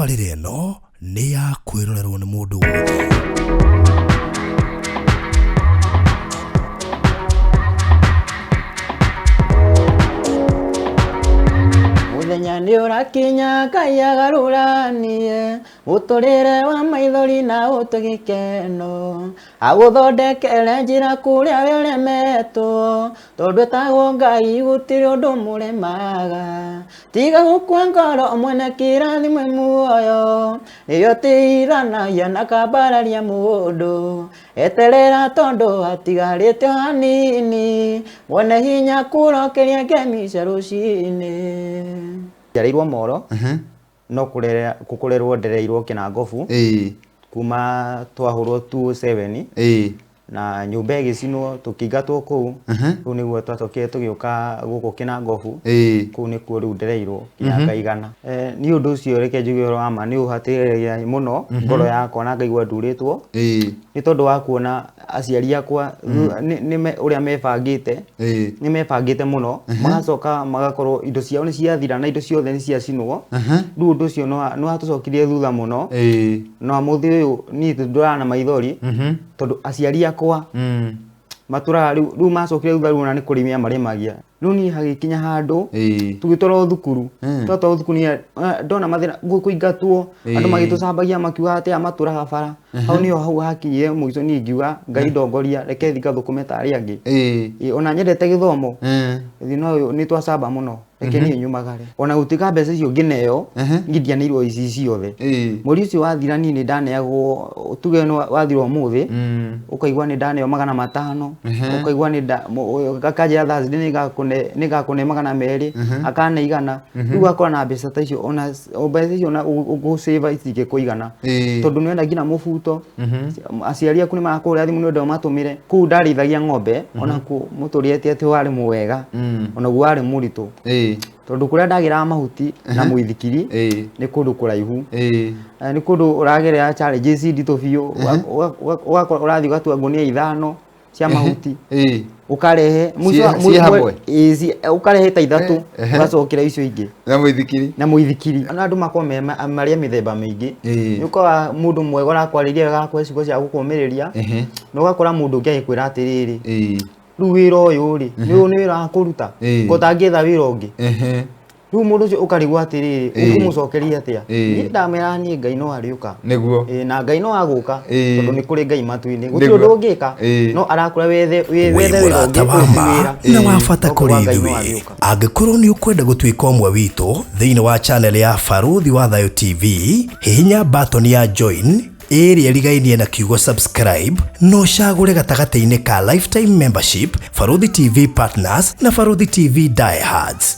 tabarĩra ĩno nĩ ya kwĩrorerwo nĩ mũndũ wothe. Muthenya nĩ ũrakinya Ngai agarũranie mũtũrĩre wa maithori na ũtũgĩkeno agũthondekere njĩra kũrĩa we ũremetwo tondũ etagwo Ngai gũtirĩ ũndũ mũremaga tiga gũkua ngoro mwene kĩrathimwe muoyo nĩyo tĩithanagia na kambararia mũndũ eterera tondũ atigarĩte hanini mwene hinya kũrokeria ngemicia rũcinĩ njareirwo Moro no kukurerwo ndereirwo Kinangofu kuma twahurwo 207 na nyumba igicinwo tukiingatwo kuu riu niguo twatokire tugioka guku Kinangofu kuu nikuo riu ndereirwo miaka igana ni undu ucio reke njuge wa ma ni uhatiriria muno ngoro yakwa na ngaigua nduritwo ni tondu wa kuona aciari akwa ni uria mebangite ni mebangite muno magacoka magakorwo indo ciao ni ciathira na indo ciothe ni ciacinwo riu undu ucio no atucokirie thutha muno no amuthi uyu ni ndurana maithori tondu aciari akwa matura riu macokire thutha riu na ni kurimia marimagia riu ni hagikinya handu tugitoro thukuru twatwa thukuru ni ndona mathira kuingatwo andu magitucambagia makiuga ati amatura bara hau niho hau hakinyire muico ni ngiuga Ngai ndongoria reke thiga thukume tari angi ona nyendete githomo no ni twacamba muno reke ni nyumagare ona gutika mbeca icio ngineo ngidianirwo ici ciothe muri ucio wathira ni ndaneagwo tuge no wathirwo muthi ukaigwa ni ndaneo 500 ukaigwa ni gakaja Thursday ni gakune 200 akane igana riu akora na mbeca ta icio ona mbeca icio na ugusave itige kuigana tondu nenda ngina mubuto aciari aku ni makuria thimu ndio matumire ku ndarithagia ng'ombe ona ku muturiete ati wari mwega ona gu wari muritu tondu kuria ndagira mahuti na muithikiri ni kundu kuraihu ni kundu uragerera challenges ndito biu urathi gatua ngonia 5 cia mahuti ukarehe izi ukarehe ta 3 ugacokira icio ingi na muithikiri na andu makome maria mithemba mingi yuko mundu mwego rakwariria gakwa cigo cia gukomeriria no gakora mundu ngiakwira atiriri riu wira uyu ri ni wira kuruta ngotangitha wira ungi riu mundu ucio ukarigwa atiriri ukumucokeria atia ni ndamera ni Ngai no ariuka niguo na Ngai no aguka tondu ni kuri Ngai matu-ini gutio ndungika no arakura wethe wira ungi na wafata kuri ithuĩ angĩkorwo ni ukwenda gũtuĩka ũmwe witũ thĩinĩ wa channel ya Baruthi wa Thayo TV hihinya button ya join ĩrĩa ĩrigainie na kiugo subscribe no cagũre gatagatĩ-inĩ ka lifetime membership Baruthi TV partners na Baruthi TV diehards.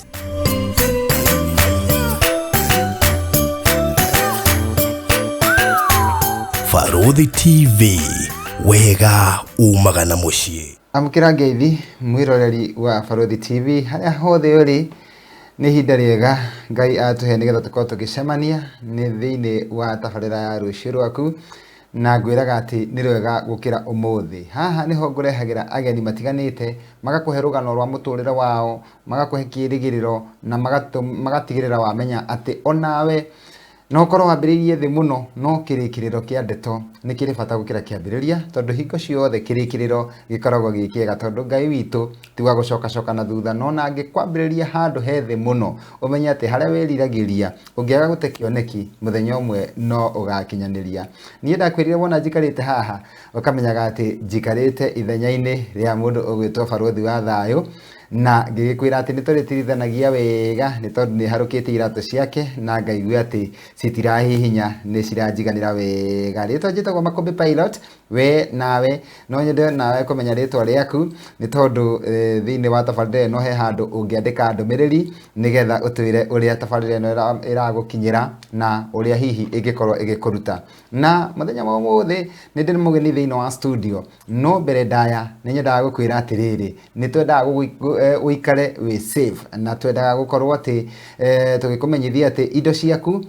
Baruthi TV wega umaga na muciĩ. Amkira ngeithi mwiroreri wa Baruthi TV haria hothe uri ni hinda riega Ngai atuhe nigetha tukorwo tugicemania ni thiini wa tabarira ya rucio rwaku na ngwiraga ati ni rwega gukira umuthi haha niho ngurehagira ageni matiganite magakuhe rugano rwa muturire wao magakuhe kirigiriro na magatigirira wamenya ati onawe no korwo wambiririe thi muno no kirikiriro kia ndeto ni kiri bata gukira kiambiriria tondu hingo ciothe kirikiriro gikoragwo gikiega tondu Ngai witu tiga gucoka na thutha no na angikwambiriria handu hethe muno umenye ati haria wiriragiria ungiaga gute kioneki muthenya umwe no ugakinyaniria nie ndakwirire wona njikarite haha ukamenyaga ati njikarite ithenya-ini ria mundu ugwitwo Baruthi wa Thayo na ngikwira ati nitũrĩtirithanagia wega ni tondu ni harukite iratu ciake na ngaigua ati citirahihinya ni ciranjiganira wega ritwa njitagwo Makombe Pilot we nawe no nyende nawe kumenya ritwa riaku ni tondu thiini wa tabarĩra no he handu ungiandika ndumiriri nigetha utwire uria tabarĩra ino iragukinyira na uria hihi ingikorwo igikuruta na muthenya wa umuthi ni ndi mugeni thiini wa studio no mbere ndaya ni nyendaga gukwira atiriri ni twendaga uikare we safe na twendaga gukorwo ati tugikumenyithia ati indo ciaku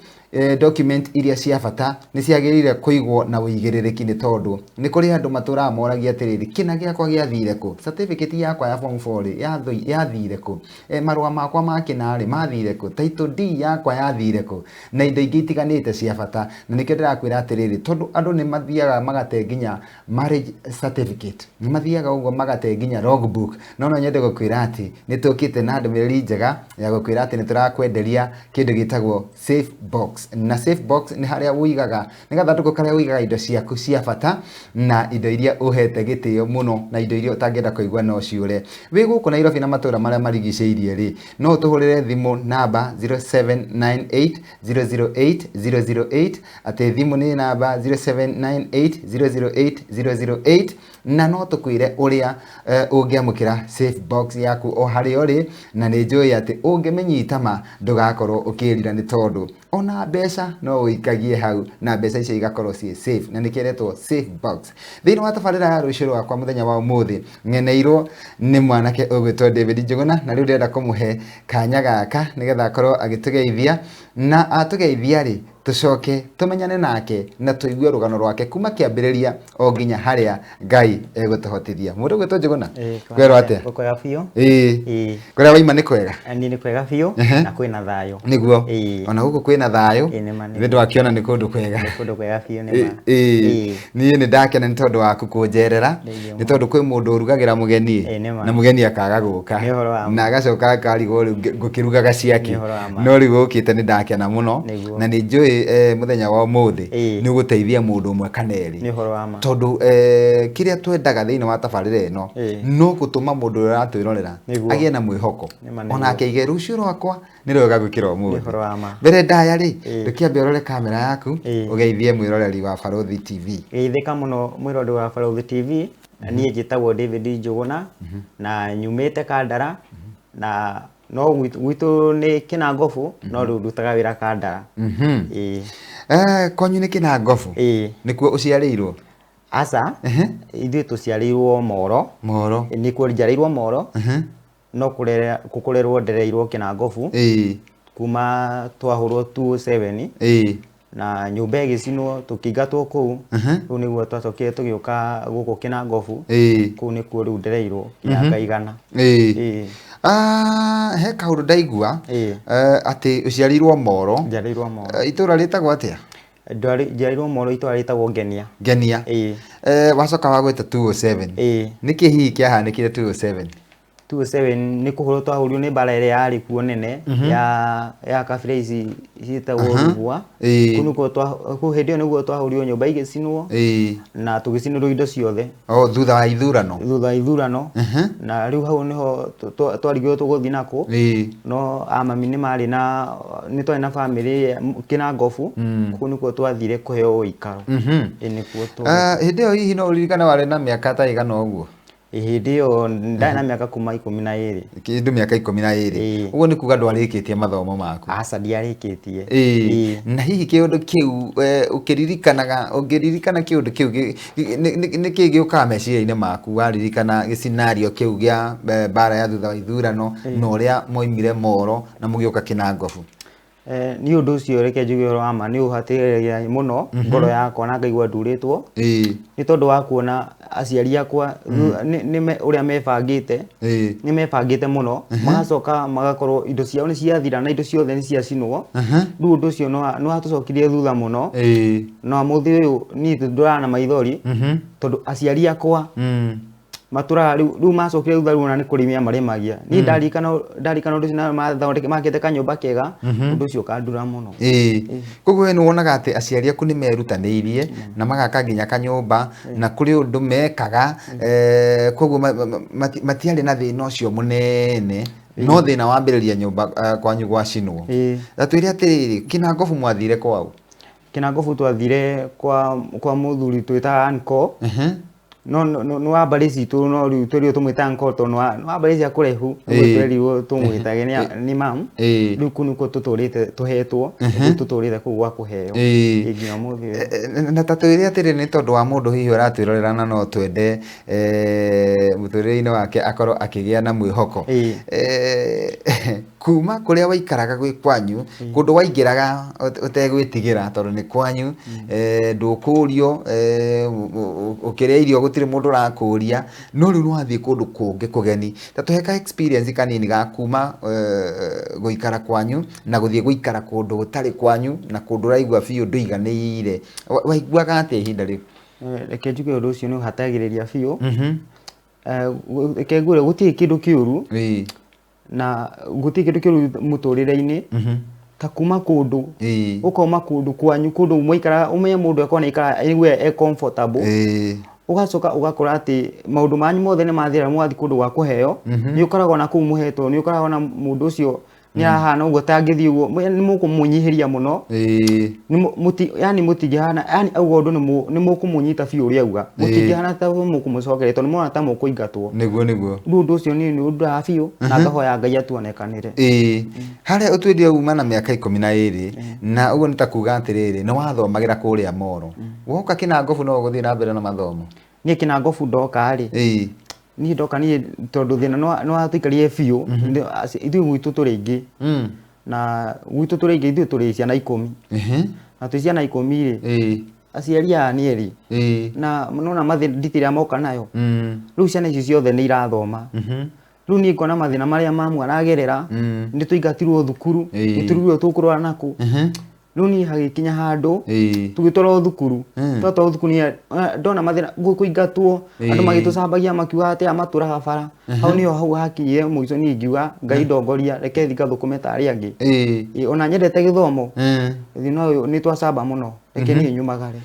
document iria cia bata nĩ ciagĩrĩire kũigwo na ũigĩrĩrĩki nĩ tondũ nĩ kũrĩ andũ matũraga moragia atĩrĩrĩ kĩna gĩakwa gĩathire kũ, certificate yakwa ya form 4 yathire kũ, marũa makwa ma kĩna mathire kũ, title D yakwa yathire kũ, na indo ingĩ itiganĩte cia bata. Na nĩkĩo ndĩrakwĩra atĩrĩrĩ tondũ andũ nĩ mathiaga magate nginya marriage certificate, nĩ mathiaga ũguo magate nginya logbook. No nyende gũkwĩra atĩ nĩ tũkĩte na ndũmĩrĩri njega ya gũkwĩra atĩ nĩ tũrakwenderia kĩndũ gĩtagwo safe box. Na safe box nĩ harĩa ũigaga, nĩ gathandũkũ karĩa ũigaga indo ciaku cia bata na indo iria ũhete gĩtĩo mũno na indo iria ũtangĩenda kũigua no ciũre. Wĩ gũkũ Nairobi na matũũra marĩa marigicĩirie rĩ, no ũtũhũrĩre thimũ namba 0798008008, atĩ thimũ nĩ namba 0798008008, na no tũkwĩre ũrĩa ũngĩamũkĩra safe box yaku o harĩa ũrĩ. Na nĩ njũĩ atĩ ũngĩmĩnyita ma ndũgakorwo ũkĩrira nĩ tondũ ona mbeca no ũikagie hau na mbeca icio igakorwo ciĩ safe, na nĩ kĩretwo safe box. Thĩinĩ wa tabarĩra ya rũciũ rwakwa mũthenya wa ũmũthĩ ngeneirwo nĩ mwanake ũgwĩtwo David Njuguna, na rĩu ndĩrenda kũmũhe kanya gaka nĩgetha akorwo agĩtũgeithia, na atũgeithia rĩ tucoke tumenyane nake na tũigue rũgano rwake kuma kĩambĩrĩria o nginya harĩa Ngai egũtũhotithia. Mũndũ ũgwĩtwo Njuguna, kwero atĩa? Kwega biũ. Kũrĩa waima nĩ kwega? Ni nĩ kwega biũ na kwĩna thayũ. Nĩguo ona gũkũ kwĩna thayũ, nĩ ndakĩona nĩ kũndũ kwega. Nĩ kũndũ kwega biũ nĩ ma. Niĩ nĩ ndakena nĩ tondũ wa kũnjerera, nĩ tondũ kwĩ mũndũ ũrugagĩra mũgeni na mũgeni akaga gũka na agacoka akarigwo ngũkĩrugaga ciake, no rĩu ũkĩte nĩ ndakena mũno, na nĩ njũĩ muthenya wa ũmũthĩ nĩ ũgũteithia mũndũ ũmwe kana erĩ, tondũ kĩrĩa twendaga thĩinĩ wa tabarĩra ĩno no gũtũma mũndũ ũrĩa aratwĩrorera agĩe na mwĩhoko, ona akĩige rũciũ rwakwa nĩ rwega gwĩkĩra ũmũthĩ. Mbere ndaya rĩ, ndũkĩambe ũrore kamera yaku ũgeithie mwĩroreri wa Barũthi TV. Geithĩka mũno mwĩroreri wa Barũthi TV. Niĩ njĩtagwo David Njuguna na nyumĩte Kandara, na no gwitũ nĩ Kĩnangobu, no rĩu ndutaga wĩra Kandara. Kwanyu nĩ Kĩnangobu? Nĩkuo ũciarĩirwo? Aca, ithuĩ tũciarĩirwo Moro. Moro? Nĩkuo njarĩirwo Moro, no gũkũrĩrwo ndereirwo Kĩnangobu kuma twahũrwo 207 na nyũmba ĩgĩcinwo tũkĩingatwo kũu. Rĩu nĩguo twacokire tũgĩũka gũkũ Kĩnangobu, kũu nĩkuo rĩu ndereirwo mĩaka igana. He kaũndũ ndaigua atĩ ũciarĩirwo Moro. Njarĩirwo Moro. Itũũra rĩtagwo atĩa? Njarĩirwo Moro, itũũra rĩtagwo Ngenia. Ngenia? Wacoka wagwĩta 207. Nĩkĩ hihi kĩahanĩkire 207? 207 nĩ kũhũrwo twahũrirwo nĩ mbara ĩrĩa yarĩ kuo nene ya kabira ici ciĩtagwo Rugua. Kũu hĩndĩ ĩyo nĩguo twahũrirwo, nyũmba igĩcinwo na tũgĩcinĩrwo indo ciothe. Thutha wa ithurano? Thutha wa ithurano. Na rĩu hau nĩho twarigirwo tũgũthiĩ nakũ, no amami nĩ marĩ na, nĩ twarĩ na bamĩrĩ Kĩnangobu, kũu nĩkuo twathire kũheo ũikaro. Hĩndĩ ĩyo hihi no ũririkane warĩ na mĩaka ta ĩigana ũguo? Hĩndĩ ĩyo ndarĩ na mĩaka kuma 12. Kĩndũ mĩaka 12. Ũguo nĩ kuga ndwarĩkĩtie mathomo maku? Aca, ndiarĩkĩtie. Na hihi kĩũndũ kĩu ũngĩririkana kĩũndũ kĩu nĩ kĩĩ gĩũkaga meciria-inĩ maku waririkana gĩcinario kĩu gĩa mbara ya thutha wa ithurano na ũrĩa moimire Moro na mũgĩũka Kĩnangobu? Nĩ ũndũ ũcio reke njuge ũhoro wa ma nĩ ũhatĩrĩria mũno ngoro yakwa na ngaigua ndurĩtwo, nĩ tondũ wa kuona aciari akwa ũrĩa mebangĩte, nĩ mebangĩte mũno, magacoka magakorwo indo ciao nĩ ciathira na indo ciothe nĩ ciacinwo. Rĩu ũndũ ũcio nĩ watũcokirie thutha mũno, na mũthĩ ũyũ niĩ ndũrana na maithori tondũ aciari akwa matũraga rĩu macokire thutha rĩu na nĩ kũrĩmia marĩmagia. Niĩ ndarikana ũndũ ũcio na makĩte kanyũmba kega, ũndũ ũcio ũkandura mũno. Koguo nĩ wonaga atĩ aciari aku nĩ merutanĩirie na magaka nginya kanyũmba na kũrĩ ũndũ mekaga, koguo matiarĩ na thĩna ũcio mũnene, no thĩna wambĩrĩria nyũmba kwanyu gwacinwo. Twĩre atĩrĩrĩ, Kĩnangobu mwathire kwao? Kĩnangobu twathire kwa mũthuri twĩtaga Anko, no wambari citu no riu turi tumwita nkoto no wambari cia kurehu turi tumwitage ni mam riu kunu ko tuturite tuhetwo tuturite ku gwa kuheo nginya muthi na tatuire atiri ni tondu wa mundu hihi uratwirorera na no twende muturire-ini wake akoro akigia na mwihoko kuma kuria waikaraga gwi kwanyu kundu waingiraga utegwitigira tondu ni kwanyu ndukurio ukiria irio gutire mundu rakuria no riu nwathie kundu kungi kugeni tatuheka experience kanini ga kuma guikara kwanyu na guthie guikara kundu gutari kwanyu na kundu raigua biu nduiganiire waiguaga atia ihinda riu reke njuge undu ucio ni uhatagiriria biu reke ngure gutie kindu kiuru na gutie kindu kiuru muturire-ini ta kuma kundu ukoma kundu kwanyu kundu muikara umenye mundu akona ikara iwe comfortable ugacoka ugakora ati maundu manyu mothe ni mathira mwathi kundu gwa kuheo ni ukoragwo na ku muhetwo ni ukoragwo na mundu ucio ni ahana ugo tangithi ugo ni mukumunyihiria muno ni yani mutigihana yani ugo ndu ni mukumunyita biu ri auga mutigihana ta mukumucokeretwo ni mona ta mukuingatwo niguo ndu ucio ni undu a biu na ngahoya Ngai atuonekanire haria utwendie uma na miaka 12 na ugo ni ta kuga atiriri ni wathomagira kuria Moro woka Kinangofu no guthie na mbere na mathomo ni Kinangofu ndoka ri ni ndoka ni tondu thina no atuikarie biu ithu gwitu turi ingi na gwitu turi ingi ithu turi ciana 10 na tu ciana 10 ri aciari ani eri na nona mathinditira moka nayo riu ciana icio ciothe ni irathoma riu ni ngona mathina maria mamu aragerera ni tuingatirwo thukuru tutirwo tukurora naku riu ni hagikinya handu tugitwaro thukuru twatwaro thukuru ni ndona mathina kuingatwo andu magitucambagia makiuga ati amaturaga bara hau niho hau hakinyire muico ni ngiuga Ngai ndongoria reke thika thukume tari angi ona nyendete githomo thina ni twacamba muno reke ni nyumagare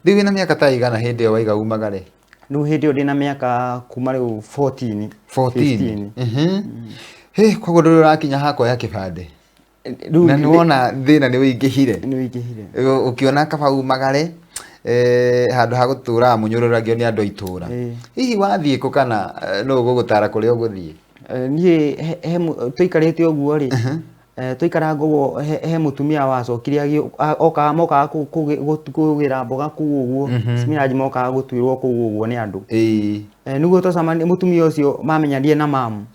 Riu na miaka ta igana hindi yo waiga umagare riu hindi yo ndina miaka kuma riu 14 he koguo ndu rakinya hako ya kibande na ni wona thina ni wingihire ukiona kaba umagare handu ha gutura munyururagio ni andu aitura hihi wathie ku kana no gugutara kuri uguthie nie tuikarite oguo ri tuikara ngogo he mutumia wacokire oka moka kugira mboga ku uguo simiraji moka gutwirwo ku uguo ni andu niguo tocamani mutumia ucio mamenyanie na mamu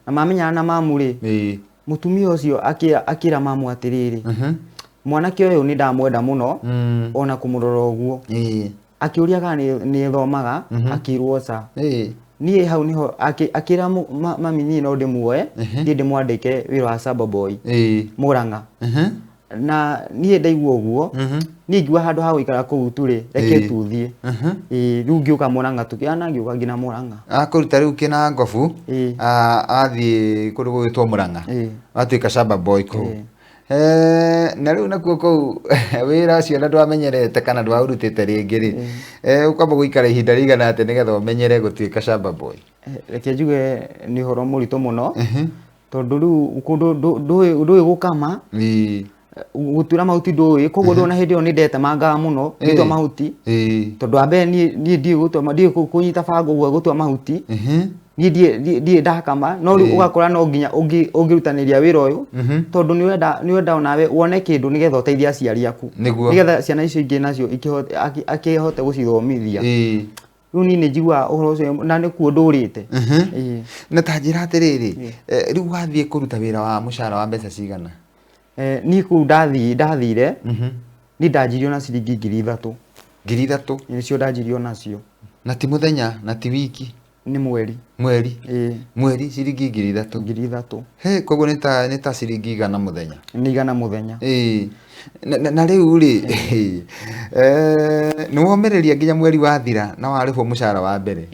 na mamenya na mamu ri mutumia ucio akira mamu atiriri mwanake uyu ni ndamwenda muno ona kumurora uguo akiuria kana ni thomaga akirwo ca nie hau niho akira mami ni no ndimuoe ndi mwandike wira wa Samba Boy Muranga na nie ndaigua uguo ni ngwa handu ha guikara ku turi reke tuthie riu ngiuka Muranga tukiana ngiuka ngina Muranga akuruta riu Kinangofu athie kundu gwitwo Muranga atuika Samba Boy ku na riu nakuo kou wira cio na ndwamenyerete kana ndwaurutite ringi ri ukamba guikara ihinda rigana ati nigetha umenyere gutuika Samba Boy reke njuge ni horo murito muno tondu riu kundu ndui gukama gutura mahuti ndui koguo ndona hindi yo ni ndetemangaga muno gutwa mahuti tondu ambe ni ndi gutwa ndi kunyita bango guo gutwa mahuti ni ndakama no riu ugakora no nginya ungirutaniria wira uyu tondu ni wenda onawe wone kindu nigetha uteithie aciari aku nigetha ciana icio ingi nacio akihote gucithomithia riu ni njigua uhoro ucio na ni kuo ndurite na ta njira atiriri riu wathie kuruta wira wa mushara wa mbeca cigana ni ku ndathire ni ndanjirio na ciringi 3000 3,000 nicio ndanjirio nacio na ti muthenya na ti wiki ni mweri mweri ciringi 3,000 3,000 he koguo ni ta ciringi igana muthenya ni igana muthenya na riu ri nĩ womereria nginya mweri wathira na warĩhwo mũcara wa mbere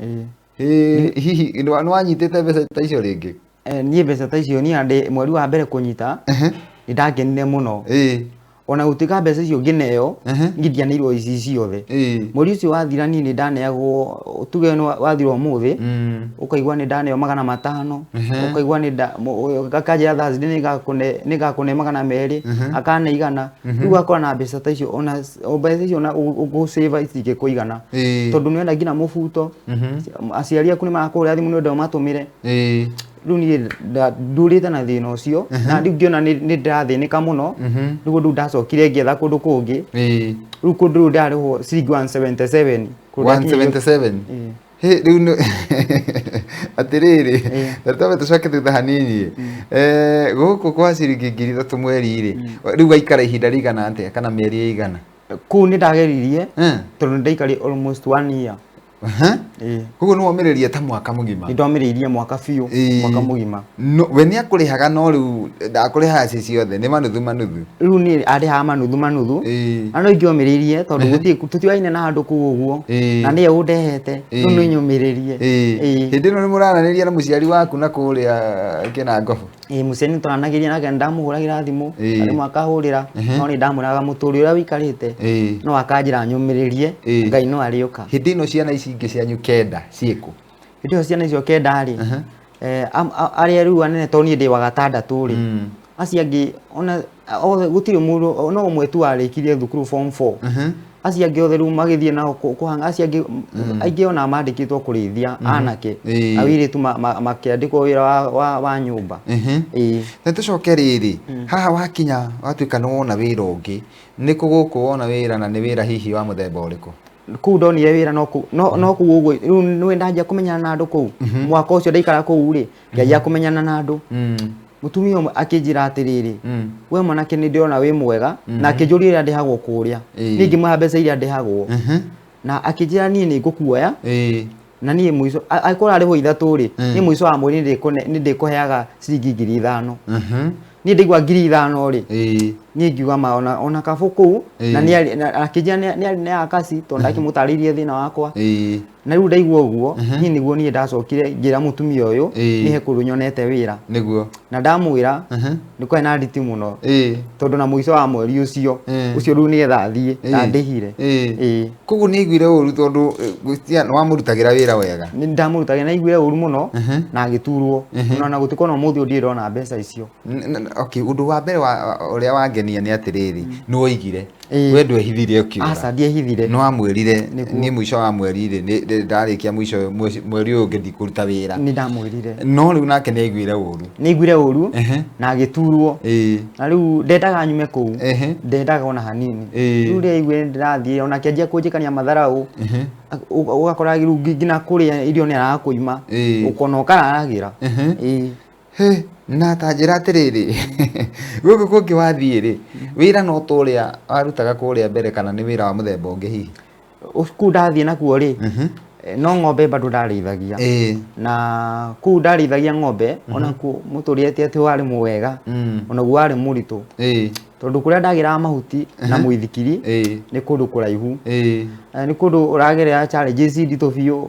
hihi nĩ wanyitĩte mbeca ta icio rĩngĩ? Niĩ mbeca ta icio niĩ mweri wa mbere kũnyita nĩ ndakenire mũno, ona gũtuĩka mbeca icio ngĩneo ngĩthianĩirwo ici ciothe. Mweri ũcio wathira niĩ nĩ ndaneagwo, tuge wathira ũmũthĩ ũkaigua nĩ ndaneo 500, ũkaigua gakanjĩra Thursday nĩ ngakũne 200, akane 100. Rĩu ũgakora na mbeca ta icio, ona mbeca icio ũgũ-save itingĩkũigana, tondũ nĩ wenda nginya mũbuto, aciari aku nĩ marakũhũrĩra thimũ nĩ wenda ũmatũmĩre. Rĩu niĩ ndũrĩte na thĩna ũcio, na rĩu ngĩona nĩ ndĩrathĩnĩka mũno, rĩu rĩu ndacokire ngĩetha kũndũ kũngĩ. Rĩu kũndũ rĩu ndarĩhwo ciringi 177. 177? Rĩu atĩrĩrĩ, tũtome tũcoke thutha hanini. Gũkũ kwa ciringi 3000 mweri-rĩ, rĩu gaikara ihinda rĩigana atĩa kana mĩeri ĩigana? Kũu nĩ ndageririe tondũ ndaikari almost 1 year. Koguo nĩ womĩrĩria ta mwaka mũgima? Nĩ ndomĩrĩirie mwaka biũ, mwaka mũgima. We nĩ akũrĩhaga no rĩu ndakũrĩhaga ci ciothe, nĩ manuthu manuthu? Rĩu niĩ arĩhaga manuthu manuthu, na no ingĩomĩrĩirie tondũ tũtiwaine na handũ kũu ũguo, na nĩye ũndehete, rĩu no nyũmĩrĩrie. Hĩndĩ ĩno nĩ mũrananĩria na mũciari waku na kũrĩa Kĩnangobu? Mũciari nĩ tũranagĩria nake nĩ ndamũhũragĩra thimũ, rĩmwe akahũrĩra, no nĩ ndamwĩraga mũtũrĩre ũrĩa wĩikarĩte no akanjĩra nyũmĩrĩrie, Ngai no arĩũka. Hĩndĩ ĩno ciana ici ingĩ cianyu kenda ciĩkũ? Hĩndĩ ĩyo ciana icio kenda-rĩ, arĩa rĩu anene tondũ niĩ ndĩ wa gatandatũ-rĩ, acio angĩ ona othe gũtirĩ mũndũ, no ũmwe tu warĩkirie thukuru form 4. Acio angĩ othe rĩu magĩthiĩ nao kũhanga, acio angĩ aingĩ ona mandĩkĩtwo kũrĩithia anake, awĩrĩtu makĩandĩkwo wĩra wa nyũmba. Na tũcoke rĩrĩ, haha wakinya watuĩka nĩ wona wĩra ũngĩ, nĩ kũ gũkũ wona wĩra na nĩ wĩra hihi wa mũthemba ũrĩkũ? Kũu ndonire wĩra no kũu ũguo, rĩu nĩ ndanjia kũmenyana na andũ kũu. Mwaka ũcio ndaikara kũu-rĩ, ngĩanjia kũmenyana na andũ. Mũtumia ũmwe akĩnjĩra atĩrĩrĩ, we mwanake nĩ ndĩrona wĩ mwega, na akĩnjũria ũrĩa ndĩhagwo kũrĩa, niĩ ngĩmũhe mbeca iria ndĩhagwo, na akĩnjĩra niĩ nĩ ngũkuoya, na niĩ mũico angĩkorwo arĩhwo 3-rĩ, niĩ mũico wa mweri nĩ ndĩkũheaga ciringi 5000. Niĩ ndaigua 5000-rĩ, niĩ ngiuga ma ona kabu kũu, na akĩnjĩra nĩ akaci tondũ ndakĩmũtarĩirie thĩna wakwa. Na rĩu ndaigua ũguo, niĩ nĩguo niĩ ndacokire ngĩra mũtumia ũyũ nĩhe kũndũ nyonete wĩra, na ndamwĩra nĩ kwarĩ na nditi mũno, tondũ na mũico wa mweri ũcio rĩu nĩgetha thiĩ ndandĩhire. Koguo nĩ aiguire ũru tondũ nĩ wamũrutagĩra wĩra wega? Nĩ ndamũrutagĩra, na aiguire ũru mũno na agĩturwo, ona gũtuĩka na ũmũthĩ ũndirĩ ndona mbeca icio. Ũndũ wa mbere ũrĩa wangenia nĩ atĩrĩrĩ, nĩ woigire we ndwehithire ũkiuga? Aca, ndiehithire. Nĩ wamwĩrire niĩ mũico wa mweri-rĩ ndarĩkia mũico mweri ũyũ ngĩthiĩ kũruta wĩra? Nĩ ndamwĩrire. No rĩu nake nĩ aiguire ũru? Nĩ aiguire ũru na agĩturwo, na rĩu ndendaga nyume kũu, ndendaga ona hanini. Rĩu rĩrĩa aiguire ndĩrathiĩ, ona akĩanjia kũnjĩkania matharaũ, ũgakora rĩu nginya kũrĩa irio nĩ arakũima, ũkona ũkararagĩra. Na ta njĩra atĩrĩrĩ, gũkũ kũngĩ wathiĩ-rĩ, wĩra no ta ũrĩa warutaga kũrĩa mbere kana nĩ wĩra wa mũthemba ũngĩ hihi? Kũu ndathiĩ nakuo-rĩ, no ng'ombe bado ndarĩithagia, na kũu ndarĩithagia ng'ombe, onakuo mũtũrĩre atĩ warĩ mwega, onaguo warĩ mũritũ, tondũ kũrĩa ndagĩraga mahuti na mũithikiri nĩ kũndũ kũraihu, nĩ kũndũ ũragerera challenges nditũ biũ,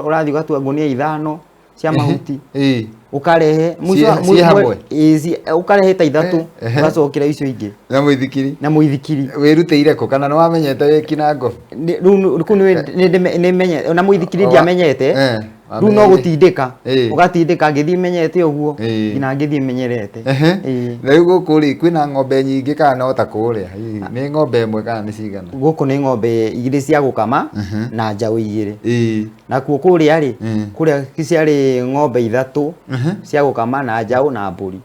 ũrathiĩ ũgatua ngũnia 5 cia mahuti, ukarehe ukarehe ta 3 ugacokera icio ingĩ na muithikiri wirutĩire kũ kana nĩ wamenyete wĩ Kĩnangobu? Rĩu nĩ menye na muithikiri ndiamenyete, rĩu no gũtindĩka ũgatindĩka ngĩthiĩ menyete ũguo nginya ngĩthiĩ menyerete. Rĩu gũkũ rĩ kwĩna ng'ombe nyingĩ kana no ta kũrĩa nĩ ng'ombe ĩmwe kana nĩ cigana? Gũkũ nĩ ng'ombe 2 cia gũkama na njaũ 2, nakuo kũrĩa rĩ kũrĩa ciarĩ ng'ombe 3 cia gũkama na njaũ na mbũri.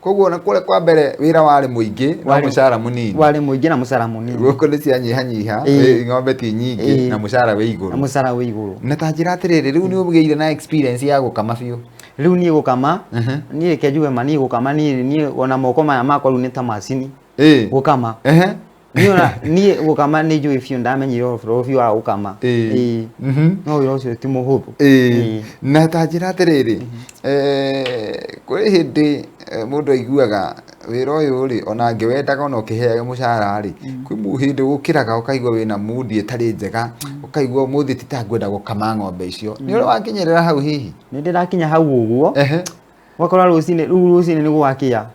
Koguo na kũrĩa kwa mbere wĩra warĩ mũingĩ na mũcara mũnini? Warĩ mũingĩ na mũcara mũnini. Gũkũ nĩ cianyihanyiha, ng'ombe ti nyingĩ na mũcara wĩ igũrũ. Na mũcara wĩ igũrũ. Na ta njĩra atĩrĩrĩ, rĩu nĩ ũgĩire na experience ya gũkama biũ? Rĩu niĩ gũkama, niĩ reke njuge ma niĩ gũkama niĩ ona moko maya makwa rĩu nĩ ta macini gũkama. Niĩ gũkama nĩ njũĩ biũ, ndamenyire biũ wa gũkama. No wĩra ũcio ti mũhũthũ. Na ta njĩra atĩrĩrĩ, kũrĩ hĩndĩ mũndũ aiguaga wira uyu ri ona ngiwendaga ona ukiheaga mucara ri kwi muhindi gukiraga ukaigwa wina mudi etari njega ukaigwa muthi titangwenda gukama ng'ombe icio ni uri wakinyerera hau hihi ni ndirakinya hau uguo wakora rucini ni gwakia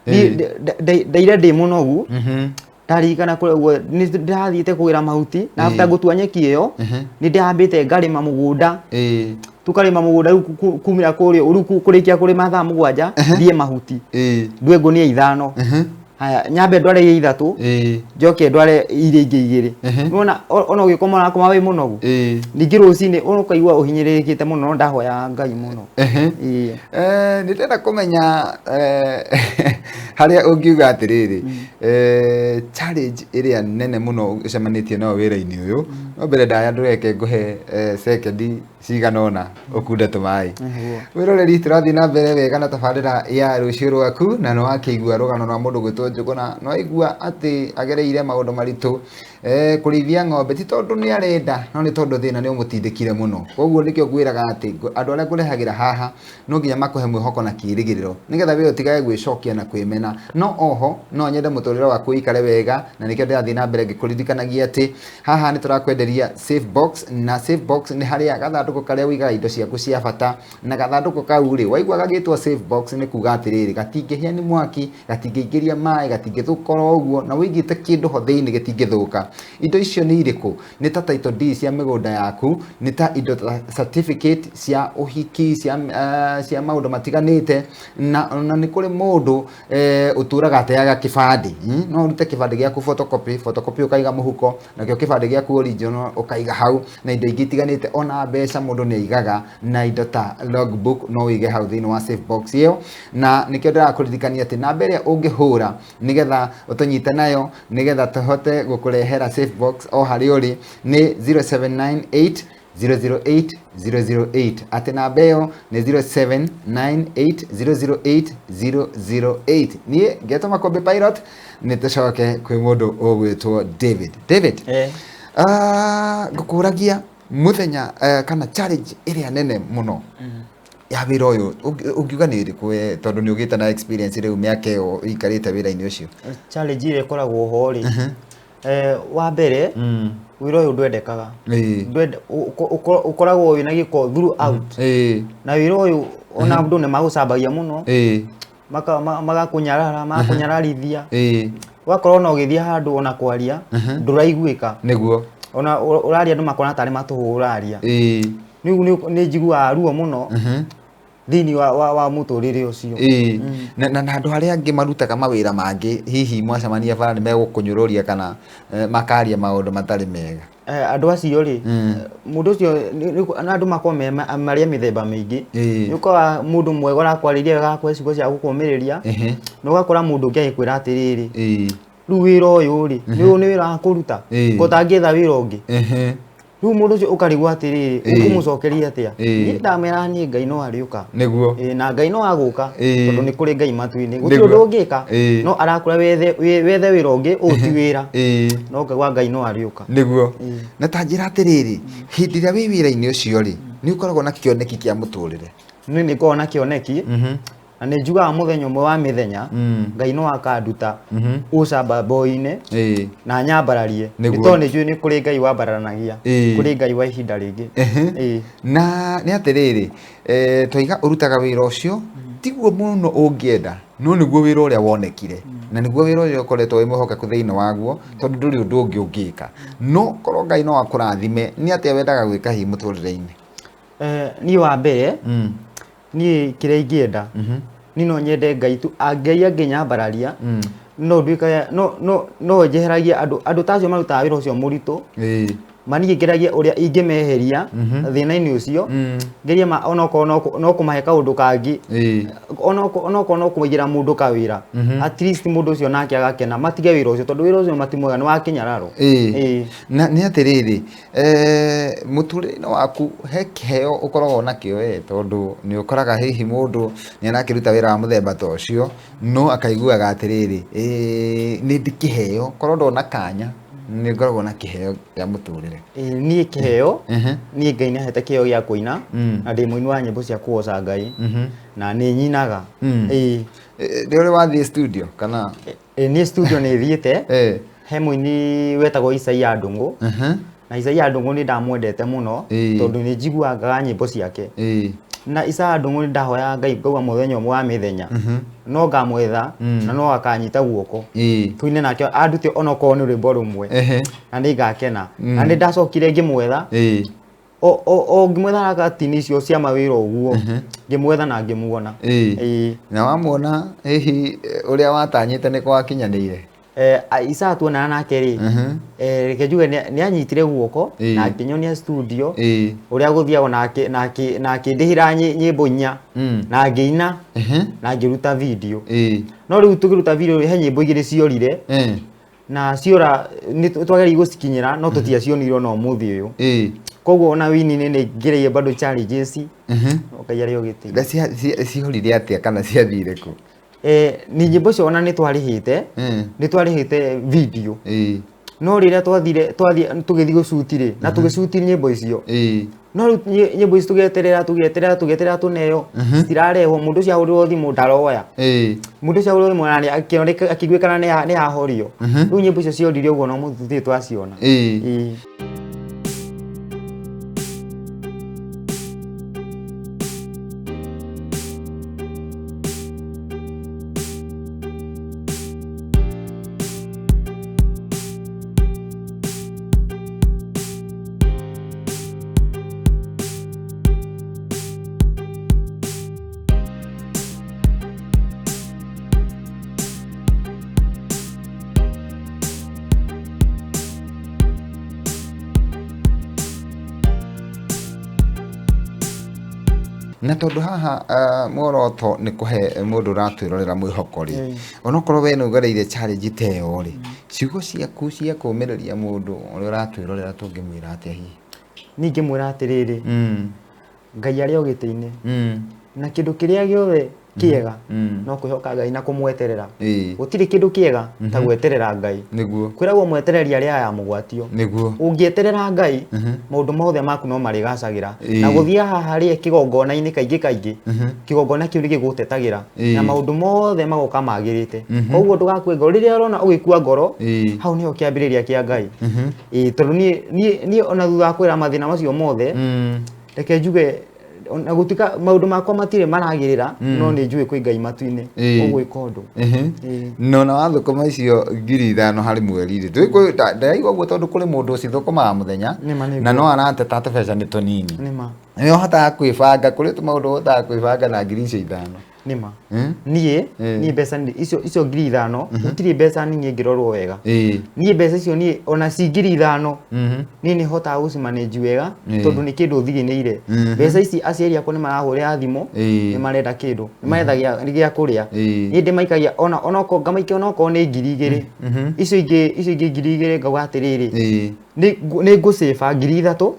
ndaire ndi munogu ndarikana kure ni ndirathiite kugira mahuti na after gutua nyeki iyo ni ndihambite ngarima mugunda tukarima mugunda kumira kurio uru kurikia kurima thaa mugwanja thie mahuti ndwe ngunia 5 haya nyambe ndware 3 njoke ndware iria ingi igiri nona ona ugikomana kuma wi munogu ningi rucini ukaigua uhinyiririkite muno ndahoya Ngai muno ni ndenda kumenya haria ungiuga atiriri challenge iria nene muno ucemanitie nayo wira-ini uyu no mbere ndaya ndureke nguhe second ciganona ukunde tumai wiroreri turathi na mbere wega na tabarira ya rucio rwaku na no akigua rugano rwa mundu gwitwo Njuguna no igua ati agereire maundu maritu kurithia ng'ombe ti tondu ni arenda no ni tondu thina ni umutindikire muno koguo nikio ngwiraga ati andu aria ngurehagira haha no nginya makuhe mwihoko na kirigiriro nigetha we utigage gwicokia na kwimena no oho no nyende muturire waku ikare wega na nikio ndirathi na mbere ngikuririkanagia ati haha ni turakwenderia safe box na safe box ni haria gathanduku karia wigaga indo ciaku cia bata na gathanduku kau ri waigua gagitwo safe box ni kuga atiriri gatingihia ni mwaki gatingeingiria mai gatingithukora uguo na wigite kindu ho thiini gitingithuka indo icio ni iriku ni ta title deed cia migunda yaku ni ta indo certificate cia uhiki cia maundu matiganite na ni kuri mundu uturaga ateaga kibandi no urute kibandi giaku photocopy ukaiga muhuko na kio kibandi giaku original ukaiga hau na indo ingi tiganite ona mbeca mundu ni aigaga na indo ta logbook no wige hau thiini wa safe box iyo na nikio ndirakuririkania ati na mbere ungihura nigetha utunyite nayo nigetha tuhote gukurehera safe box o hari uri ni 0798 008 008 ati namba iyo ni 0798 008 nie geto makombe pilot ni tucoke kwi mundu ugwitwo David ngukuragia muthenya kana challenge iria nene muno ya wira uyu ungiuga ni iriku tondu ni ugite na experience riu miaka iyo ikarite wira-ini ucio challenge ile koragwo ho ri wa mbere wira uyu ndwendekaga ukoragwo wina giko throughout na wira uyu ona andu ni magucambagia muno magakunyarara makunyararithia wakorwo no githia handu ona kwaria nduraiguika niguo ona uraria andu makona tari matuhuraria ni njigua ruo muno thini wa muturire ucio na andu haria angi marutaga mawira mangi hihi mwacamania bara ni megukunyururia kana makaria maundu matari mega andu acio ri mundu ucio na andu makome maria mithemba mingi yuko mundu mwega rakwariria wega kwecigo cia gukumiriria no gakora mundu ungi agikwira atiriri riu wira uyu ri ni wira wa kuruta gutangitha wira ungi riu mundu ucio ukarigwa atiriri ukumucokeria atia ni ndamera ni Ngai no ariuka niguo na Ngai no aguka tondu ni kuri Ngai matu-ini guti undu ungika no arakura wethe wira ungi uti wira no kagwa Ngai no ariuka niguo na tanjira atiriri hindi ria wi wira-ini ucio ri ni ukoragwo na kioneki kia muturire ni ko na kioneki na ni njugaga muthenya umwe wa mithenya Ngai no akanduta ucamba boine na nyambararie tondu ni njui ni kuri Ngai wambaranagia kuri Ngai wa ihinda ringi na ni atiriri twiga urutaga wira ucio tiguo muno ungienda no niguo wira uria wonekire na niguo wira ucio ukoretwo wi muhokeku thiini waguo tondu nduri undu ungi ungika no korwo Ngai no akurathime ni atia wendaga gwika hi muturire-ini ni wa mbere ni kiria ingienda ni no nyende Ngai tu Ngai anginyambararia no ndwika no njeheragie andu tacio marutaga wira ucio muritu manigikiragia uria ingimeheria thina-ini ucio ngeria onoko no kumahe kaundu kangi onoko no kumigira mundu kawira at least mundu ucio nake agakena matige wira ucio tondu wira ucio matimwega ni wakinyararo na ni atiriri muturire waku he kiheo ukoragwo nakio tondu ni ukoraga hihi mundu ni anakiruta wira wa muthemba ta ucio no akaiguaga atiriri ni ndikiheo korwo ndona kanya nĩ ngoragwo na kĩheo gĩa mũtũrĩre. Niĩ kĩheo niĩ Ngai nĩahete kĩheo gĩa kũina na ndĩ mũini wa nyĩmbo cia kũgoca Ngai na nĩ nyinaga. Nĩ ũrĩ wathiĩ studio kana? Niĩ studio nĩ thiĩte he mũini wetagwo Isaia Ndung'u na Isaia Ndung'u nĩ ndamwendete mũno tondũ nĩ njiguaga nyĩmbo ciake. Na Isaia Ndung'u nĩ ndahoya Ngai ngauga mũthenya ũmwe wa mĩthenya no ngamwetha na no akanyita guoko tuine nake andute onokorwo nĩ rwĩmbo rũmwe na nĩ ngakena. Na nĩ ndacokire ngĩmwetha o ngĩmwetha gatini icio cia mawĩra ũguo ngĩmwetha na ngĩmuona. Na wamuona hihi ũrĩa watanyĩte nĩ gwakinyanĩire? Isaia tuonana nake rĩ reke njuge nĩ anyitire guoko na akĩnyonia studio ũrĩa gũthiagwo na akĩndĩhĩra nyĩmbo 4 na ngĩina na ngĩruta video. No rĩu tũkĩruta video he nyĩmbo 2 ciorire na ciora twageririe gũcikinyĩra no tũtiacionire no mũthĩ ũyũ. Koguo ona wini-inĩ nĩ ngereire bado challenges Ngai arĩ o gĩtĩ. Ciorire atĩa kana ciathire kũ? Ni nyĩmbo cio ona nĩ twarĩhĩte video no rĩrĩa twathire tũgĩthiĩ gũshuti rĩ na tũgĩshuti nyĩmbo icio no rĩu nyĩmbo icio tũgeterera tũneo citirarehwo mũndũ ũcio ahũrĩrwo thimũ ndaroya mũndũ ũcio ahũrĩrwo thimũ na akĩiguĩkana nĩ ahorio rĩu nyĩmbo icio ciorire ũguo no mũthĩ twaciona. Na tondu haha muoroto nĩ kũhe mũndũ ratwĩrorera mwĩhoko rĩ onokorwo we nĩũgereire challenge ta ĩyo rĩ ciugo ciaku cia kũũmĩrĩria mũndũ ũrĩa ũratwĩrorera tũngĩmwĩra atĩa hihi? Niĩ ngĩmwĩra atĩrĩrĩ Ngai arĩ o gĩtĩ-inĩ na kĩndũ kĩrĩa gĩothe kĩega no kwĩhoka Ngai na kũmweterera. Gũtirĩ kĩndũ kĩega ta gweterera Ngai. Kwĩragwo mwetereria arĩa aya mũgwatio. Ũngĩeterera Ngai maũndũ mothe maku no marĩgacagĩra na gũthiĩ haha rĩ kĩgongona-inĩ kaingĩ kĩgongona kĩu nĩgĩgũtetagĩra na maũndũ mothe magoka magĩrĩte. Koguo ndũgakue ngoro rĩrĩa ũrona ũgĩkua ngoro hau nĩho kĩambĩrĩria kĩa Ngai. Tondũ niĩ ona thutha wa kwĩra mathĩna macio mothe reke njuge na gũtuĩka maũndũ makwa matirĩ maragĩrĩra no nĩ njũĩ kwĩ Ngai matu-inĩ ũgwĩka ũndũ. Nona wathũkũma icio 5,000 harĩ mweri rĩ ndĩraigua ũguo tondũ kũrĩ mũndũ ũcithũkũmaga mũthenya na no arateta atĩ mbeca nĩ tũnini nĩ ũhotaga kwĩbanga kũrĩ tũmaũndũ ũhotaga kwĩbanga na 5,000. Nĩma niĩ mbeca icio 5,000 gũtirĩ mbeca nini ingĩrorwo wega. Niĩ mbeca icio niĩ ona ci 5,000 niĩ nĩ hotaga gũcimanage wega tondũ nĩ kĩndũ thiginĩire. Mbeca ici aciari akwa nĩ marahũrĩra thimũ nĩ marenda kĩndũ nĩ marenda gĩa kũrĩa niĩ ndĩmaikagia onokorwo ngamaikia onokorwo nĩ 2,000 icio ingĩ 2,000 ngauga atĩrĩrĩ nĩ ngũcĩba 3,000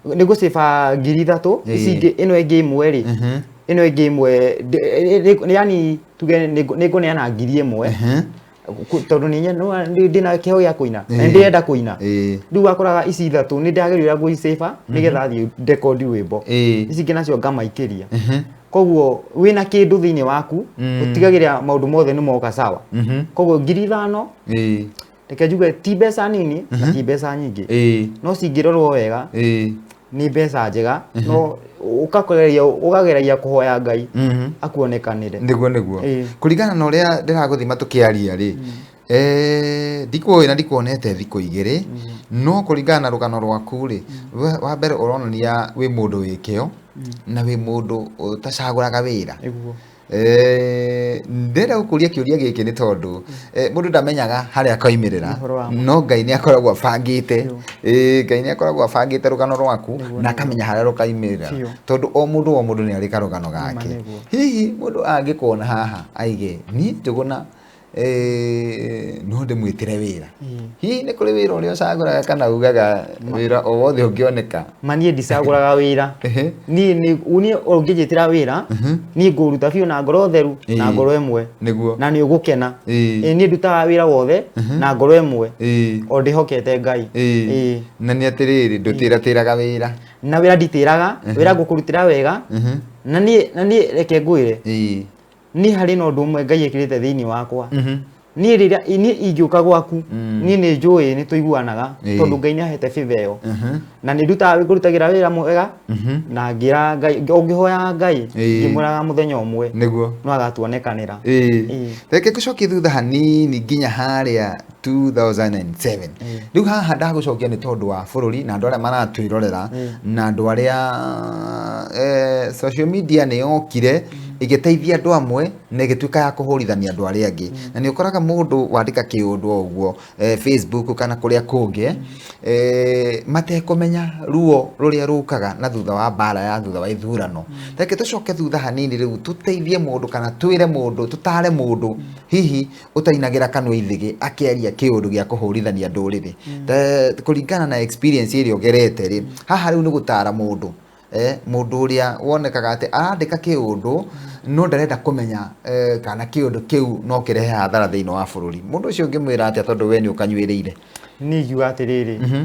nĩ ngũcĩba 3,000 ici ingĩ ĩno ĩngĩ ĩmwe rĩ ino ĩngĩ ĩmwe yani tuge nĩ ngũneana 1,000 tondũ ndĩna kĩheo gĩa kũina na ndĩrenda kũina rĩu wakoraga ici 3 nĩ ndagĩrĩire gũcĩba nĩgetha thiĩ record rwĩmbo ici ingĩ nacio ngamaikĩria. Koguo wĩna kĩndũ thĩinĩ waku ũtigagĩrĩra maũndũ mothe nĩ moka sawa. Koguo 5,000 reke njuge ti mbeca nini na ti mbeca nyingĩ no cingĩrorwo wega nĩ mbeca njega no ũkageragia kũhoya Ngai akuonekanĩre. Nĩguo kũringana na ũrĩa ndĩragũthima tũkĩaria rĩ ndikuoĩ na ndikuonete thikũ 2 no kũringana na rũgano rwaku rĩ wa mbere ũronania wĩ mũndũ wĩ kĩo na wĩ mũndũ ũtacagũraga wĩra. Ndĩrenda gũkũria kĩũria gĩkĩ nĩ tondũ mũndũ ndamenyaga harĩa akaimĩrĩra no Ngai nĩ akoragwo abangĩte Ngai nĩ akoragwo abangĩte rũgano rwaku na akamenya harĩa rũkaimĩrĩra tondũ o mũndũ nĩ arĩ karũgano gake. Hihi mũndũ angĩkuona haha aige niĩ Njũgũna no ndimwitire wira hihi nĩ kũrĩ wĩra ũrĩa ũcagũraga kana ugaga wĩra o wothe ũngĩoneka manie ndicagũraga wĩra niĩ ũngĩnjĩtĩra wĩra niĩ ngũruta biũ na ngoro theru na ngoro ĩmwe na nĩ ũgũkena niĩ ndutaga wĩra wothe na ngoro ĩmwe o ndĩhokete Ngai na nĩ atĩrĩrĩ ndũtĩratĩraga wĩra na wĩra nditĩraga wĩra ngũkũrutĩra wega na niĩ reke ngwĩre niĩ harĩ na ũndũ ũmwe Ngai ekĩrĩte thĩinĩ wakwa niĩ rĩrĩa ingĩũka gwaku niĩ nĩ njũĩ nĩ tũiguanaga tondũ Ngai nĩ ahete favor ĩyo na nĩ ndutaga ngũrutagĩra wĩra mwega na ngĩra Ngai ũngĩhoya Ngai ngĩmwĩraga mũthenya ũmwe no agatuonekanĩra reke ngũcokie thutha hanini nginya harĩa 2007 rĩu haha ndagũcokia nĩ tondũ wa bũrũri na andũ arĩa maratwĩrorera na andũ arĩa social media nĩ yokire igĩteithia andũ amwe na igĩtuĩka ya kũhũrithania andũ arĩa angĩ na nĩ ũkoraga mũndũ wandĩka kĩũndũ o ũguo Facebook kana kũrĩa kũngĩ matekũmenya ruo rũrĩa rũkaga na thutha wa mbara ya thutha wa ithurano reke tũcoke thutha hanini rĩu tũteithie mũndũ kana twĩre mũndũ tũtare mũndũ hihi ũtainagĩra kanua ithĩgĩ akĩaria kĩũndũ gĩa kũhũrithania ndũrĩrĩ kũringana na experience ĩrĩa ũgerete rĩ haha rĩu nĩ gũtara mũndũ mũndũ ũrĩa wonekaga atĩ arandĩka kĩũndũ no ndarenda kũmenya kana kĩũndũ kĩu no kĩrehe hathara thĩinĩ wa bũrũri mũndũ ũcio ũngĩmwĩra atĩa tondũ we nĩ ũkanyuĩrĩire niĩ ngiuga atĩrĩrĩ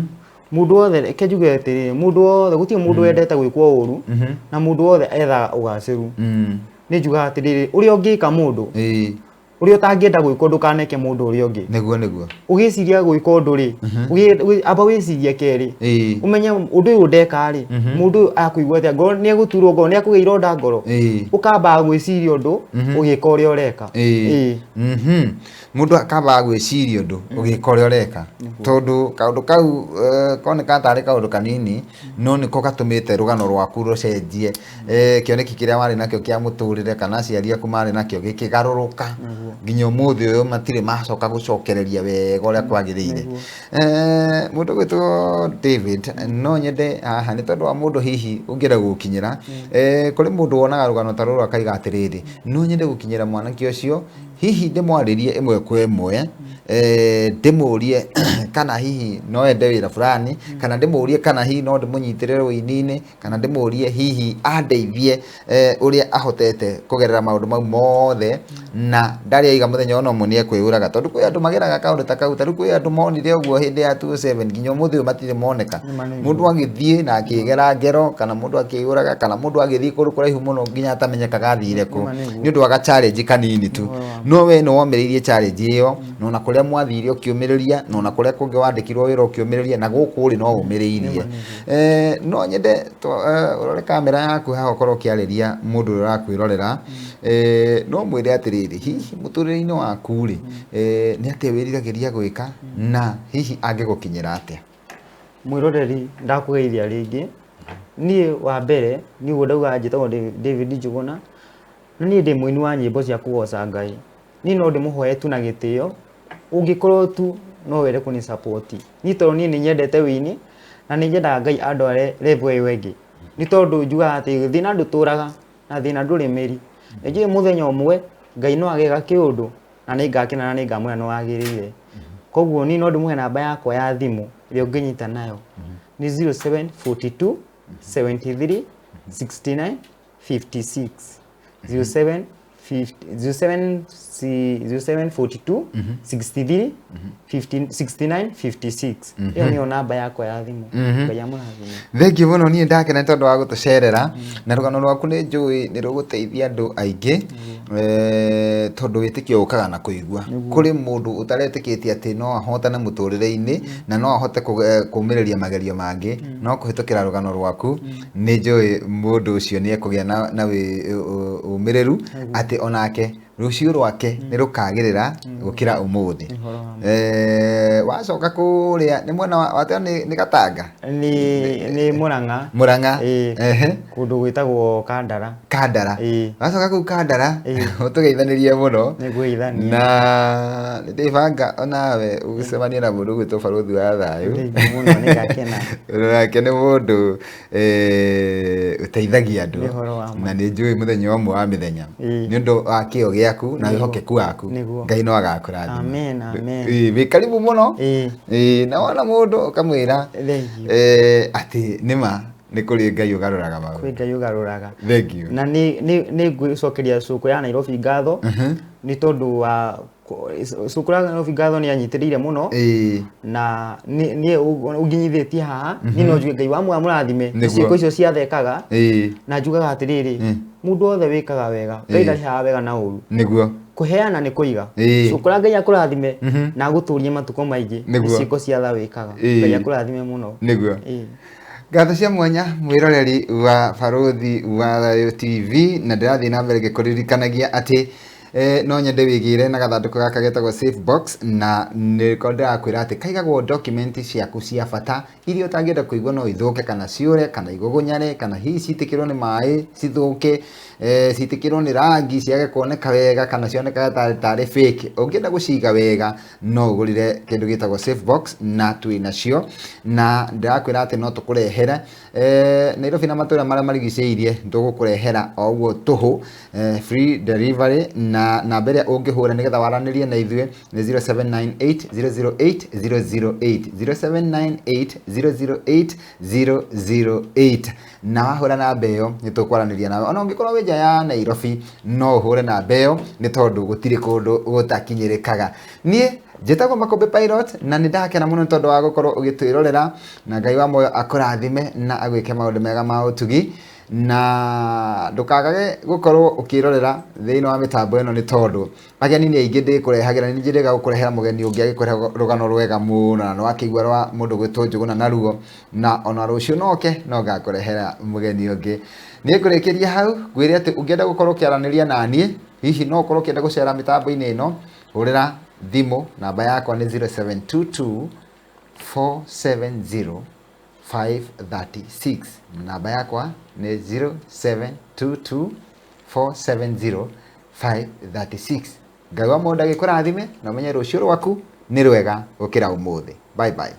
mũndũ wothe reke njuge atĩrĩrĩ mũndũ wothe gũtirĩ mũndũ wendete gwĩkwo ũũru na mũndũ wothe ethaga ũgacĩru nĩ njugaga atĩrĩrĩ ũrĩa ũngĩka mũndũ ũrĩa ũtangĩenda gwĩkwo ndũkaneke mũndũ ũrĩa ũngĩ nĩguo ũgĩciria gwĩkwo ũndũ rĩ amba wĩcirie kerĩ ũmenye ũndũ ũyũ ndeka rĩ mũndũ ũyũ akũigua atĩa ngoro nĩ egũturwo ngoro nĩ akũgĩa ironda ngoro ũkamba gwĩciria ũndũ ũgĩka ũrĩa ũreka mũndũ akamba gwĩciria ũndũ ũgĩka ũrĩa ũreka tondũ kaũndũ kau koneka tarĩ kaũndũ kanini no nĩko gatũmĩte rũgano rwaku rũcenjie kĩoneki kĩrĩa warĩ nakĩo kĩa mũtũrĩre kana aciari aku marĩ nakĩo gĩkĩgarũrũka nginya ũmũthĩ ũyũ matirĩ macoka gũcokereria wega ũrĩa kwagĩrĩire mũndũ gwĩtwo David no nyende haha nĩ tondũ wa mũndũ hihi ũngĩenda gũkinyĩra kũrĩ mũndũ wonaga rũgano ta rũrũ akaiga atĩrĩrĩ no nyende gũkinyĩra mwanake ũcio hihi ndĩmwarĩrie ĩmwe kwa ĩmwe ndĩmũrie kana hihi no ende wĩra fulani kana ndĩmũrie kana hihi no ndĩmũnyitĩrĩre wĩini-inĩ kana ndĩmũrie hihi andeithie ũrĩa ahotete kũgerera maũndũ mau mothe na ndarĩ aiga mũthenya ona ũmwe nĩ ekwĩyũraga tondũ kwĩ andũ mageraga kaũndũ ta kau tarĩu kwĩ andũ monire ũguo hĩndĩ ya 27 nginya ũmũthĩ ũyũ matirĩ moneka mũndũ agĩthiĩ na akĩgera ngero kana mũndũ akĩyũraga kana mũndũ agĩthiĩ kũndũ kũraihu mũno nginya atamenyekaga athire kũ nĩ ũndũ wa challenge kanini tu no we no womĩrĩirie challenge ĩyo no na kũrĩa mwathire ũkĩũmĩrĩria no na kũrĩa kũngĩ wandĩkirwo wĩra ũkĩũmĩrĩria na gũkũ ũrĩ no ũmĩrĩirie no nyende ũrore kamera yaku haha ũkorwo ũkĩarĩria mũndũ ũrĩa ũrakwĩrorera no mwĩre atĩrĩrĩ hihi mũtũrĩre-inĩ waku rĩ nĩ atĩa wĩriragĩria gwĩka na hihi angĩgũkinyĩra atĩa mwĩroreri ndakũgeithia rĩngĩ niĩ wa mbere nĩguo ndauga njĩtagwo David Njuguna na niĩ ndĩ mũini wa nyĩmbo cia kũgoca Ngai niĩ no ndĩmũhoe tu na gĩtĩo ũngĩkorwo tu no were kũni support niĩ tondũ niĩ nĩ nyendete wĩini na nĩ nyendaga Ngai andware level ĩyo ĩngĩ nĩ tondũ njugaga atĩ thĩna ndũtũraga na thĩna ndũrĩ mĩri njũĩ mũthenya ũmwe Ngai no ageka kĩũndũ na nĩ ngakena na nĩ ngamwĩra no wagĩrĩire koguo niĩ no ndĩmũhe namba yakwa ya thimũ ĩrĩa ũngĩnyita nayo nĩ 0742 73 69 56 0742 63 69 56 ĩyo nĩyo namba yakwa ya thimũ Ngai amũrathime thengiũ mũno niĩ ndakena tondũ wa gũtũcerera na rũgano rwaku nĩ njũĩ nĩ rũgũteithia andũ aingĩ tondũ wĩtĩkio ũkaga na kũigua kũrĩ mũndũ ũtaretĩkĩtie atĩ no ahotane mũtũrĩre-inĩ na no ahote kũmĩrĩria magerio mangĩ no kũhĩtũkĩra rũgano rwaku nĩ njũĩ mũndũ ũcio nĩ ekũgĩa na ũmĩrĩru atĩ onake rũciũ rwake nĩ rũkagĩrĩra gũkĩra ũmũthĩ wacoka kũrĩa nĩ mwena wateo nĩ Gatanga nĩ Mũrang'a kũndũ gwĩtagwo Kandara wacoka kũu Kandara ũtũgeithanĩrie mũno na nĩ ndĩbanga onawe ũgĩcemania na mũndũ gwĩtwo barũthi wa thayũ nake nĩ mũndũ uteithagia andu Nĩ ũhoro wa ma. na nĩ njũĩ mũthenya ũmwe wa mĩthenya Ĩĩ. nĩ ũndũ wa kĩo gĩaku na Nĩguo. wĩhokeku waku Nĩguo. Ngai no agakũrathima Amen, amen. wĩ karibu mũno Ĩĩ. na wona mũndũ ũkamwĩra Thank you. atĩ nĩma nĩ kũrĩ Ngai ũgarũraga maũndũ Kwĩ Ngai ũgarũraga. thank you Na nĩ ngũcokeria cukũ ya Nairobi ngatho nĩ tondũ wa cukũ ya Nairobi ngatho nĩ anyitĩrĩire mũno na niĩ ũnginyithĩtie haha niĩ no njuge Ngai wa mũrathime ciĩko icio ciathekaga na njugaga atĩrĩrĩ mũndũ wothe wĩkaga wega Ngai ndarĩhaga wega na ũru nĩguo kũheana nĩ kũiga cukũ ya Ngai akũrathime na agũtũrie matukũ maingĩ ciĩko cia tha wĩkaga Ngai akũrathime mũno nĩguo ngatho cia mwanya mwĩroreri wa Baruthi wa Thayo TV na ndĩrathiĩ na mbere ngĩkũririkanagia atĩ no nyende wĩgĩre na gathandũkũ gaka getagwo safe box na nĩko ndĩrakwĩra atĩ kaigagwo document ciaku cia bata iria ũtangĩenda kũigua no ithũke kana ciũre kana igugunyare kana hihi citĩkĩrwo nĩ maĩ cithũke citĩkĩrwo nĩ rangi ciage kuoneka wega kana cioneka tarĩ fake ũngĩenda gũciga wega no ũgũrire kĩndũ gĩtagwo safe box na twĩnacio na ndĩrakwĩra atĩ no tũkũrehere Nairobi na matũũra marĩa marigicĩirie tũgũkũrehera o ũguo tũhũ free delivery na namba ĩrĩa ũngĩhũra nĩgetha waranĩrie na ithuĩ nĩ 0798-008-008 na wahũra namba ĩyo nĩ tũkwaranĩria nawe ona ũngĩkorwo wĩ nja ya Nairobi no ũhũre namba ĩyo nĩ tondũ gũtirĩ kũndũ gũtakinyĩrĩkaga niĩ njĩtagwo Makombe Pilot na nĩ ndakena mũno nĩ tondũ wa gũkorwo ũgĩtwĩrorera na Ngai wa muoyo akũrathime na agwĩke maũndũ mega ma ũtugi na ndũkagage gũkorwo ũkĩrorera thĩinĩ wa mĩtambo ĩno nĩ tondũ ageni nĩ aingĩ ndĩkũrehagĩra nĩ njĩrĩga gũkũrehera mũgeni ũngĩ agĩkũrehe rũgano rwega mũno na nĩwakĩigua rwa mũndũ gwĩtwo Njũgũna na Ruo na ona rũciũ noke no ngakũrehera mũgeni ũngĩ nĩ ngũrĩkĩria hau ngwĩre atĩ ũngĩenda gũkorwo ũkĩaranĩria naniĩ hihi no ũkorwo ũkĩenda gũcera mĩtambo-inĩ ĩno hũrĩra thimũ namba yakwa nĩ 0722-470-536 namba yakwa nĩ 0722-470-536 Ngai wa mũndũ agĩkũrathime na ũmenye rũciũ rwaku nĩ rwega gũkĩra ũmũthĩ bye bye